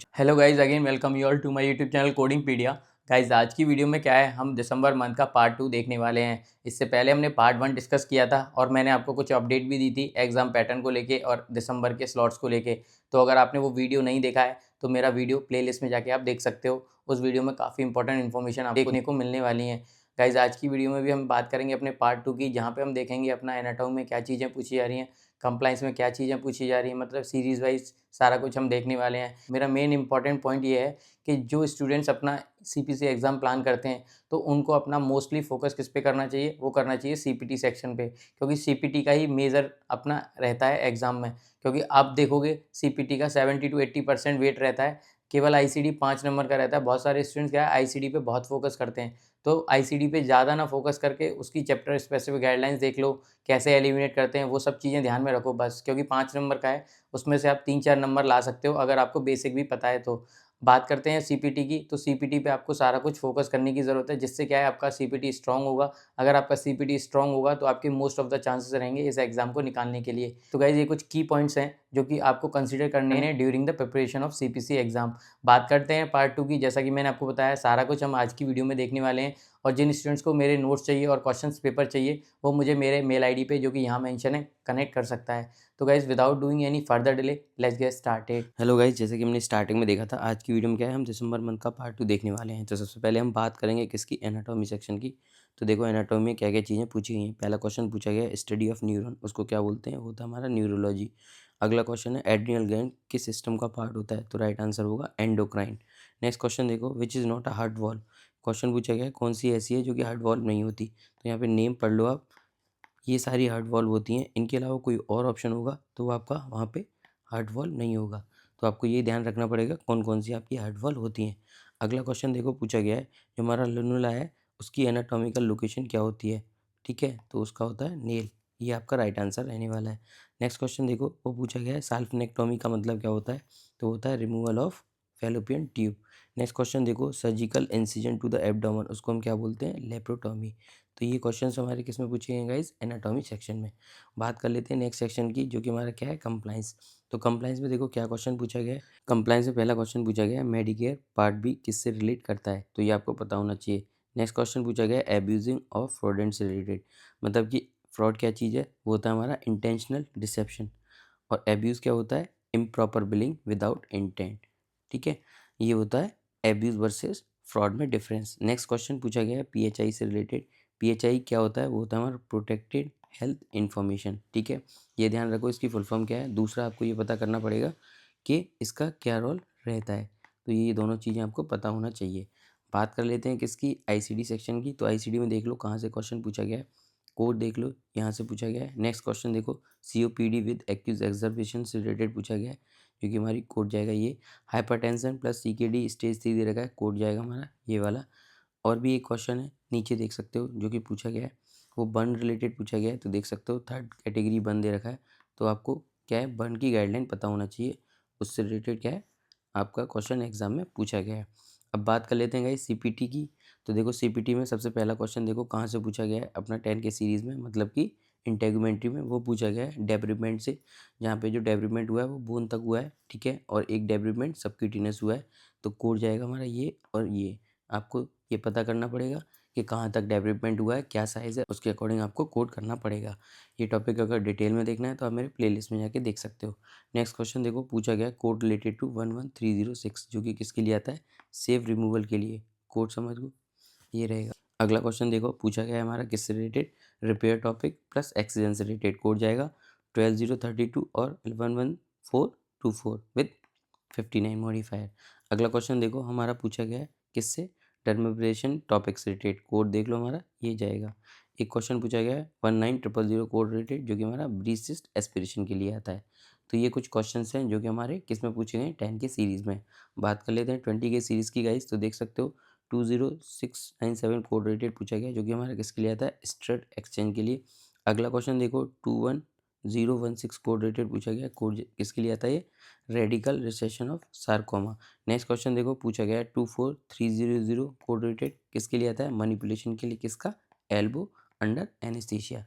Hello guys, again welcome you all to my YouTube channel Codingpedia. Guys, आज की video में क्या है, हम दिसंबर मंथ का पार्ट 2 देखने वाले हैं। इससे पहले हमने पार्ट 1 डिस्कस किया था और मैंने आपको कुछ अपडेट भी दी थी एग्जाम पैटर्न को लेके और दिसंबर के स्लॉट्स को लेके। तो अगर आपने वो वीडियो नहीं देखा है तो मेरा वीडियो प्लेलिस्ट में जाके आप देख सकते हो। उस वीडियो में काफ़ी इंपॉर्टेंट इन्फॉर्मेशन आपको देखने को मिलने वाली है। गाइज, आज की वीडियो में भी हम बात करेंगे अपने पार्ट 2 की, जहाँ पे हम देखेंगे अपना एनाटॉमी में क्या चीज़ें पूछी जा रही हैं, कंप्लाइंस में क्या चीज़ें पूछी जा रही हैं, मतलब सीरीज़ वाइज सारा कुछ हम देखने वाले हैं। मेरा मेन इंपॉर्टेंट पॉइंट ये है कि जो स्टूडेंट्स अपना सीपीसी एग्ज़ाम प्लान करते हैं तो उनको अपना मोस्टली फोकस किस पे करना चाहिए, वो करना चाहिए सीपीटी सेक्शन पे, क्योंकि सीपीटी का ही मेजर अपना रहता है एग्ज़ाम में। क्योंकि आप देखोगे सीपीटी का 70 to 80% वेट रहता है, केवल आईसीडी 5 नंबर का रहता है। बहुत सारे स्टूडेंट्स क्या है, आईसीडी पे बहुत फोकस करते हैं, तो आईसीडी पे ज़्यादा ना फोकस करके उसकी चैप्टर स्पेसिफिक गाइडलाइंस देख लो, कैसे एलिमिनेट करते हैं, वो सब चीज़ें ध्यान में रखो बस। क्योंकि 5 नंबर का है, उसमें से आप 3-4 नंबर ला सकते हो अगर आपको बेसिक भी पता है तो। बात करते हैं सीपीटी की, तो सीपीटी पे आपको सारा कुछ फोकस करने की ज़रूरत है, जिससे क्या है आपका सीपीटी स्ट्रांग होगा। अगर आपका सीपीटी स्ट्रांग होगा तो आपके मोस्ट ऑफ द चांसेस रहेंगे इस एग्जाम को निकालने के लिए। तो गाइज, ये कुछ की पॉइंट्स हैं जो कि आपको कंसीडर करने हैं during the preparation of CPC exam. बात करते हैं पार्ट 2 की। जैसा कि मैंने आपको बताया, सारा कुछ हम आज की वीडियो में देखने वाले हैं। और जिन स्टूडेंट्स को मेरे नोट्स चाहिए और क्वेश्चंस पेपर चाहिए, वो मुझे मेरे मेल आईडी पे, जो कि यहाँ मेंशन है, कनेक्ट कर सकता है। तो guys, without doing any further delay, let's get started. Hello guys, जैसे कि हमने स्टार्टिंग में देखा था, आज की वीडियो में क्या है, हम दिसंबर मंथ का पार्ट 2 देखने वाले हैं। तो सबसे पहले हम बात करेंगे किसकी, एनाटॉमी सेक्शन की। तो देखो, एनाटॉमी में क्या क्या चीज़ें पूछी गई हैं। पहला क्वेश्चन पूछा गया है स्टडी ऑफ न्यूरॉन, उसको क्या बोलते हैं, वो होता है हमारा न्यूरोलॉजी। अगला क्वेश्चन है एड्रिनल ग्लैंड किस सिस्टम का पार्ट होता है, तो राइट आंसर होगा एंडोक्राइन। नेक्स्ट क्वेश्चन देखो, which is not a heart valve. Question पूछा गया है कौन सी ऐसी है जो कि हार्ट वॉल्व नहीं होती। तो यहाँ पे नेम पढ़ लो आप, ये सारी हार्ट वॉल्व होती हैं, इनके अलावा कोई और ऑप्शन होगा तो वो आपका वहाँ पे हार्ट वॉल्व नहीं होगा। तो आपको ये ध्यान रखना पड़ेगा कौन कौन सी आपकी हार्ट वॉल्व होती हैं। अगला क्वेश्चन देखो, पूछा गया है जो हमारा लुनुला है उसकी एनाटॉमिकल लोकेशन क्या होती है। ठीक है, तो उसका होता है नेल। ये आपका राइट आंसर रहने वाला है। नेक्स्ट क्वेश्चन देखो, वो पूछा गया है साल्फनेक्टोमी का मतलब क्या होता है, तो होता है removal of fallopian tube. Next question देखो, surgical incision to the abdomen, उसको हम क्या बोलते हैं, लेप्रोटॉमी। तो ये क्वेश्चंस हमारे किस में पूछे गए गाइस, एनाटॉमी सेक्शन में। बात कर लेते हैं नेक्स्ट सेक्शन की, जो कि हमारा क्या है, कंप्लाइंस। तो कंप्लाइंस में देखो क्या क्वेश्चन पूछा गया है। कंप्लाइंस में पहला क्वेश्चन पूछा गया है मेडिकेयर पार्ट बी किससे रिलेट करता है, तो ये आपको पता होना चाहिए। नेक्स्ट क्वेश्चन पूछा गया है एब्यूजिंग ऑफ फ्रॉडेंट से रिलेटेड, मतलब कि फ्रॉड क्या चीज़ है, वो होता है हमारा इंटेंशनल डिसेप्शन। और एब्यूज़ क्या होता है, इम्प्रॉपर बिलिंग विदाउट इंटेंट। ठीक है, ये होता है एब्यूज़ वर्सेस फ्रॉड में डिफरेंस। नेक्स्ट क्वेश्चन पूछा गया है पीएचआई से रिलेटेड। पीएचआई क्या होता है, वो होता है हमारा प्रोटेक्टेड हेल्थ इन्फॉर्मेशन। ठीक है, ये ध्यान रखो इसकी फुल फॉर्म क्या है। दूसरा आपको ये पता करना पड़ेगा कि इसका क्या रोल रहता है, तो ये दोनों चीज़ें आपको पता होना चाहिए। बात कर लेते हैं किसकी, आईसीडी सेक्शन की। तो आईसीडी में देख लो कहाँ से क्वेश्चन पूछा गया है, कोड देख लो, यहाँ से पूछा गया है। नेक्स्ट क्वेश्चन देखो, सीओपीडी विद एक्यूज एग्जर्वेशन से रिलेटेड पूछा गया है, जो कि हमारी कोड जाएगा ये। हाइपरटेंशन प्लस सीकेडी स्टेज 3 दे रखा है, कोड जाएगा हमारा ये वाला। और भी एक क्वेश्चन है नीचे देख सकते हो, जो कि पूछा गया है, वो बर्न रिलेटेड पूछा गया है। तो देख सकते हो थर्ड कैटेगरी बर्न दे रखा है, तो आपको क्या है, बर्न की गाइडलाइन पता होना चाहिए, उससे रिलेटेड क्या है आपका क्वेश्चन एग्जाम में पूछा गया है। अब बात कर लेते हैं गाइस सीपीटी की। तो देखो सीपीटी में सबसे पहला क्वेश्चन देखो कहाँ से पूछा गया है, अपना 10 के सीरीज़ में, मतलब कि इंटेगुमेंट्री में, वो पूछा गया है डेवलपमेंट से। जहाँ पे जो डेवलपमेंट हुआ है वो बोन तक हुआ है, ठीक है, और एक डेवलपमेंट सबक्यूटेनियस हुआ है। तो कोड जाएगा हमारा ये और ये। आपको ये पता करना पड़ेगा कि कहाँ तक डेवलपमेंट हुआ है, क्या साइज़ है, उसके अकॉर्डिंग आपको कोड करना पड़ेगा। ये टॉपिक अगर डिटेल में देखना है तो आप मेरे प्लेलिस्ट में जाके देख सकते हो। नेक्स्ट क्वेश्चन देखो, पूछा गया कोड रिलेटेड टू 11306, जो कि किसके लिए आता है, सेव रिमूवल के लिए। कोड समझ लो, ये रहेगा। अगला क्वेश्चन देखो, पूछा गया है हमारा किससे related, repair topic plus accident से रिलेटेड। कोड जाएगा 12032 और 11424 विथ 59 मॉडिफायर। अगला क्वेश्चन देखो, हमारा पूछा गया है किससे, टर्मिनेशन टॉपिक से रिलेटेड। कोड देख लो हमारा ये जाएगा। एक क्वेश्चन पूछा गया है 19000 कोड रिलेटेड, जो कि हमारा ब्रीसिस्ट एस्पिरेशन के लिए आता है। तो ये कुछ क्वेश्चन हैं जो कि हमारे किस में पूछे गए, 10 के सीरीज़ में। बात कर लेते हैं 20 के सीरीज़ की गाइस। तो देख सकते हो 20697 कोड रिलेटेड पूछा गया, जो कि हमारा किसके लिए आता है, स्ट्रेट एक्सचेंज के लिए। अगला क्वेश्चन देखो 21016 कोड रिलेटेड पूछा गया, कोड किसके लिए आता है, ये radical recession of sarcoma. Next question देखो, पूछा गया है 24300 कोड रिलेटेड, किसके लिए आता है, मैनिपुलेशन के लिए, किसका, एल्बो अंडर एनेस्थीसिया।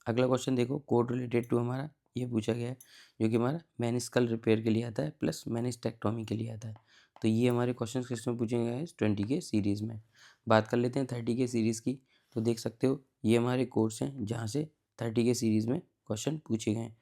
अगला क्वेश्चन देखो, कोड रिलेटेड टू हमारा ये पूछा गया है, जो कि हमारा मेनिस्कल रिपेयर के लिए आता है प्लस मेनिस्टेक्टोमी के लिए आता है। तो ये हमारे क्वेश्चन किस में पूछे गए हैं 20 के सीरीज़ में। बात कर लेते हैं 30 के सीरीज़ की। तो देख सकते हो ये हमारे कोर्स हैं जहाँ से 30 के सीरीज़ में क्वेश्चन पूछे गए हैं।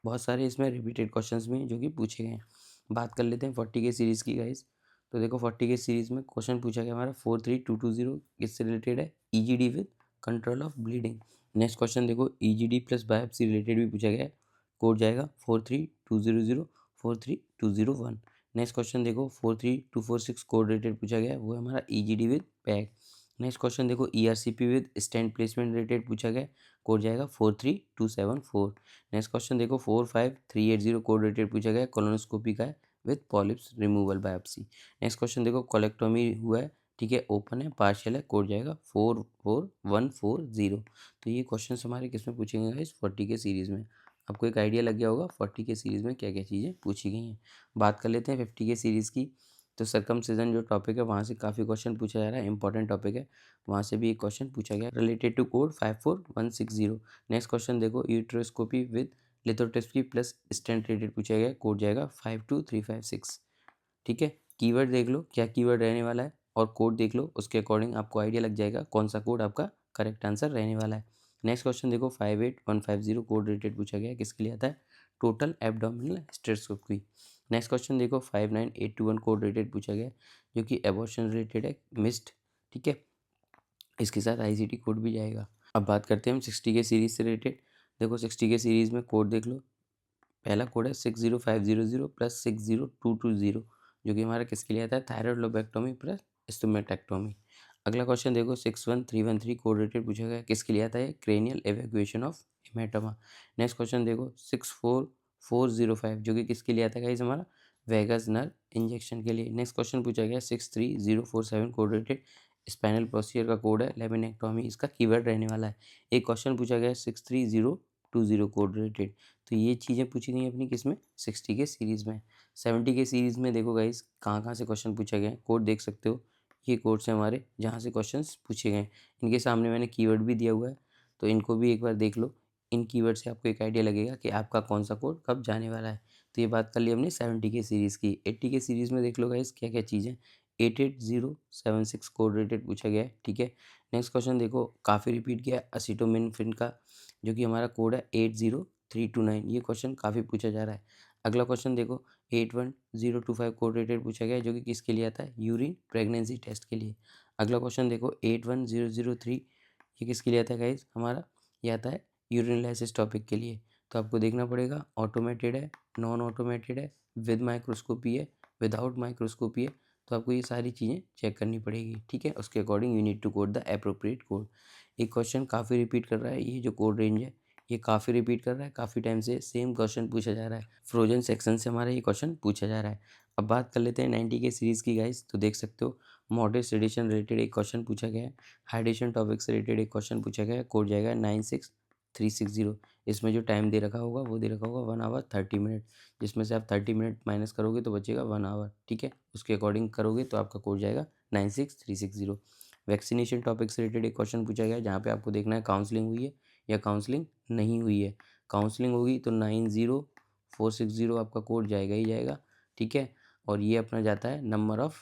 बहुत सारे इसमें रिपीटेड क्वेश्चंस भी हैं जो कि पूछे गए हैं। बात कर लेते हैं 40 के सीरीज़ की गाइस। तो देखो 40 के सीरीज़ में क्वेश्चन पूछा गया हमारा 43220 किससे रिलेटेड है, EGD with control of bleeding. Next question देखो ईजीडी प्लस बायोप्सी रिलेटेड भी पूछा गया है। कोड जाएगा 43200 43201। नेक्स्ट क्वेश्चन देखो 43246 कोड रिलेटेड पूछा गया है, वो है हमारा EGD with pack. Next question देखो ERCP with stent placement related पूछा गया है, कोड जाएगा 43274। नेक्स्ट क्वेश्चन देखो 45380 कोड रिलेटेड पूछा गया है, कोलोनोस्कोपी का है with polyps removal biopsy. Next question देखो कोलेक्टोमी हुआ है, ठीक है, ओपन है, पार्शियल है, कोड जाएगा 44140। तो ये क्वेश्चन हमारे किस में पूछे गए इस 40 के सीरीज़ में। आपको एक आइडिया लग गया होगा 40 के सीरीज़ में क्या क्या चीज़ें पूछी गई हैं। बात कर लेते हैं 50 के सीरीज़ की। तो सर्कमसिजन जो टॉपिक है वहाँ से काफ़ी क्वेश्चन पूछा जा रहा है, इंपॉर्टेंट टॉपिक है, वहाँ से भी एक क्वेश्चन पूछा गया related to code 54160। Next question देखो ureteroscopy with lithotripsy plus stent related पूछा गया, कोड जाएगा 52356। ठीक है, कीवर्ड देख लो क्या कीवर्ड रहने वाला है और कोड देख लो, उसके अकॉर्डिंग आपको आइडिया लग जाएगा कौन सा कोड आपका करेक्ट आंसर रहने वाला है। नेक्स्ट क्वेश्चन देखो 58150 कोड रिलेटेड पूछा गया है, किसके लिए आता है, टोटल एब्डोमिनल स्टेथोस्कोपी। नेक्स्ट क्वेश्चन देखो 59821 कोड रिलेटेड पूछा गया है, जो कि एबॉर्शन रिलेटेड है, मिस्ड। ठीक है, इसके साथ आईसीटी कोड भी जाएगा। अब बात करते हैं हम 60 के सीरीज से रिलेटेड। देखो 60 के सीरीज में कोड देख लो, पहला कोड है 60500 प्लस 60220, जो कि हमारा किसके लिए आता है, थायराइड लोबेक्टोमी प्लस स्टोमेटेक्टोमी। अगला क्वेश्चन देखो 61313 कोड रिलेटेड पूछा गया, किसके लिए आता है, cranial evacuation of hematoma. Next question देखो 64405, जो कि किसके लिए आता है गाइस, हमारा वेगस नर्व इंजेक्शन के लिए। नेक्स्ट क्वेश्चन पूछा गया 63047 कोड रिलेटेड, स्पाइनल प्रोसीजर का कोड है लेमिनेक्टोमी, इसका कीवर्ड रहने वाला है। एक क्वेश्चन पूछा गया 63020 कोड रिलेटेड। तो ये चीज़ें पूछी गई अपनी किस में, 60 के सीरीज़ में। 70 के सीरीज़ में देखो गाइस कहाँ कहाँ से क्वेश्चन पूछे गए हैं, कोड देख सकते हो, ये कोड्स हैं हमारे जहाँ से क्वेश्चंस पूछे गए हैं। इनके सामने मैंने कीवर्ड भी दिया हुआ है, तो इनको भी एक बार देख लो। इन कीवर्ड से आपको एक आइडिया लगेगा कि आपका कौन सा कोड कब जाने वाला है। तो ये बात कर ली हमने 70 के सीरीज़ की। 80 के सीरीज़ में देख लो गाइस क्या क्या चीज़ें, 88076 कोड रिलेटेड पूछा गया है। ठीक है, नेक्स्ट क्वेश्चन देखो काफ़ी रिपीट किया है असीटोमिनोफेन का, जो कि हमारा कोड है 80329। ये क्वेश्चन काफ़ी पूछा जा रहा है। अगला क्वेश्चन देखो 81025 कोड रिलेटेड पूछा गया है, जो कि किसके लिए आता है, यूरिन प्रेगनेंसी टेस्ट के लिए। अगला क्वेश्चन देखो 81003, ये किसके लिए आता है गाइज, हमारा ये आता है यूरिनलाइसिस टॉपिक के लिए। तो आपको देखना पड़ेगा ऑटोमेटेड है, नॉन ऑटोमेटेड है, विद माइक्रोस्कोपी है, विदाउट माइक्रोस्कोपी है। तो आपको ये सारी चीज़ें चेक करनी पड़ेगी। ठीक है, उसके according you need to code the appropriate code. एक क्वेश्चन काफ़ी रिपीट कर रहा है, ये जो कोड रेंज है ये काफ़ी रिपीट कर रहा है, काफ़ी टाइम से सेम क्वेश्चन पूछा जा रहा है, फ्रोजन सेक्शन से हमारा ये क्वेश्चन पूछा जा रहा है। अब बात कर लेते हैं 90 के सीरीज़ की गाइस। तो देख सकते हो मॉडरेट सेडेशन रिलेटेड एक क्वेश्चन पूछा गया है, हाइड्रेशन टॉपिक से रिलेटेड एक क्वेश्चन पूछा गया है, कोड जाएगा 96360। इसमें जो टाइम दे रखा होगा वो दे रखा होगा 1 आवर 30 मिनट, जिसमें से आप 30 मिनट माइनस करोगे तो बचेगा 1 आवर। ठीक है, उसके अकॉर्डिंग करोगे तो आपका कोड जाएगा 96360। वैक्सीनेशन टॉपिक से रिलेटेड एक क्वेश्चन पूछा गया है, जहाँ पे आपको देखना है काउंसलिंग हुई है या काउंसलिंग नहीं हुई है। काउंसलिंग होगी तो 90460 आपका कोड जाएगा ही जाएगा। ठीक है, और ये अपना जाता है नंबर ऑफ़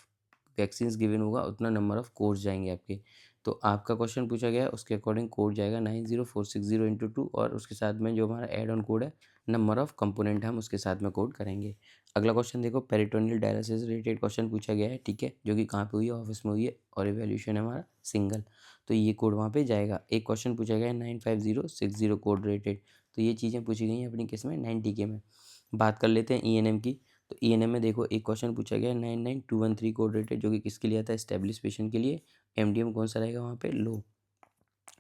वैक्सीन्स गिवन होगा उतना नंबर ऑफ़ कोड्स जाएंगे आपके। तो आपका क्वेश्चन पूछा गया है उसके अकॉर्डिंग कोड जाएगा 90460 इंटू 2, और उसके साथ में जो हमारा एड ऑन कोड है नंबर ऑफ़ कंपोनेंट हम उसके साथ में कोड करेंगे। अगला क्वेश्चन देखो पेरिटोनियल डायलिसिस रिलेटेड क्वेश्चन पूछा गया है। ठीक है, जो कि कहाँ पे हुई है, ऑफिस में हुई है, और इवैल्यूएशन है हमारा सिंगल, तो ये कोड वहाँ पे जाएगा। एक क्वेश्चन पूछा गया है 95060 कोड रिलेटेड। तो ये चीज़ें पूछी गई हैं अपनी किस में, 90 के में। बात कर लेते हैं ईएनएम की। तो ईएनएम में देखो एक क्वेश्चन पूछा गया है 99213 कोड रिलेटेड, जो कि किसके लिए आता है, एस्टेब्लिश पेशेंट के लिए। एमडीएम कौन सा रहेगा वहाँ पे, लो।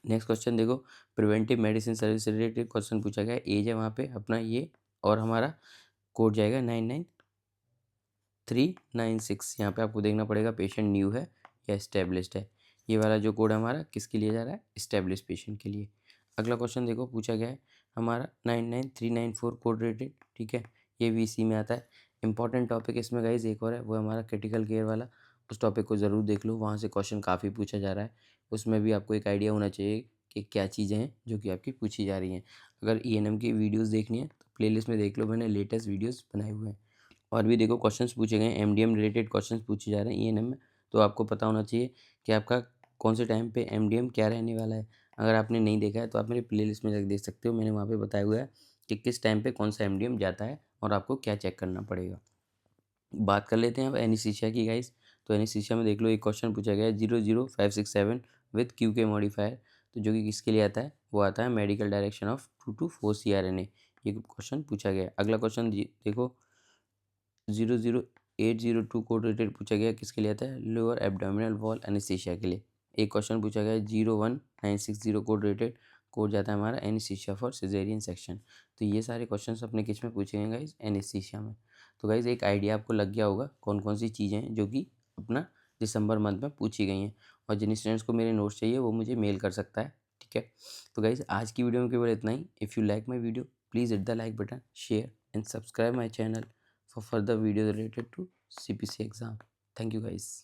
नेक्स्ट क्वेश्चन देखो प्रिवेंटिव मेडिसिन सर्विस से रिलेटेड क्वेश्चन पूछा गया है, एज है वहाँ पे अपना ये, और हमारा कोड जाएगा 99396। यहाँ पे आपको देखना पड़ेगा पेशेंट न्यू है या एस्टेब्लिश्ड है। ये वाला जो कोड हमारा किसके लिए जा रहा है, एस्टेब्लिश पेशेंट के लिए। अगला क्वेश्चन देखो पूछा गया है हमारा 99394 कोड रिलेटेड। ठीक है, ये भी इसी में आता है। इंपॉर्टेंट टॉपिक इसमें गाइज एक और है, वो हमारा क्रिटिकल केयर वाला, उस टॉपिक को ज़रूर देख लो, वहाँ से क्वेश्चन काफ़ी पूछा जा रहा है। उसमें भी आपको एक आइडिया होना चाहिए कि क्या चीज़ें हैं जो कि आपकी पूछी जा रही हैं। अगर ईएनएम की वीडियोज़ देखनी है तो प्लेलिस्ट में देख लो, मैंने लेटेस्ट वीडियोज़ बनाए हुए हैं। और भी देखो क्वेश्चंस पूछे गए हैं, एमडीएम रिलेटेड क्वेश्चंस पूछे जा रहे हैं ईएनएम में, तो आपको पता होना चाहिए कि आपका कौन से टाइम पे एमडीएम क्या रहने वाला है। अगर आपने नहीं देखा है तो आप मेरे प्लेलिस्ट में जाके देख सकते हो, मैंने वहाँ पे बताया हुआ है कि किस टाइम पे कौन सा एमडीएम जाता है और आपको क्या चेक करना पड़ेगा। बात कर लेते हैं अब एनेस्थीसिया की गाइस। तो एनेस्थीसिया में देख लो एक क्वेश्चन पूछा गया है 00567 विथ क्यू के मॉडिफायर, तो जो कि किसके लिए आता है, वो आता है medical direction of 2 to 4 CRNA, ये क्वेश्चन पूछा गया है। अगला क्वेश्चन देखो 00802 कोड रिलेटेड पूछा गया है, किसके लिए आता है, लोअर एब्डोमिनल वॉल एनेस्थीसिया के लिए। एक क्वेश्चन पूछा गया है 01960 कोड रिलेटेड, कोड जाता है हमारा एनेस्थीसिया फॉर सिजेरियन सेक्शन। तो ये सारे क्वेश्चंस अपने किस में पूछे गए गाइस, एनेस्थीसिया में। तो गाइस एक आइडिया आपको लग गया होगा कौन कौन सी चीज़ें हैं जो कि अपना दिसंबर मंथ में पूछी गई हैं। और जिन स्टूडेंट्स को मेरे नोट्स चाहिए वो मुझे मेल कर सकता है, ठीक है। तो गाइस आज की वीडियो में केवल इतना ही। If you like my video please hit the like button, share and subscribe my channel for further videos related to CPC exam. Thank you guys.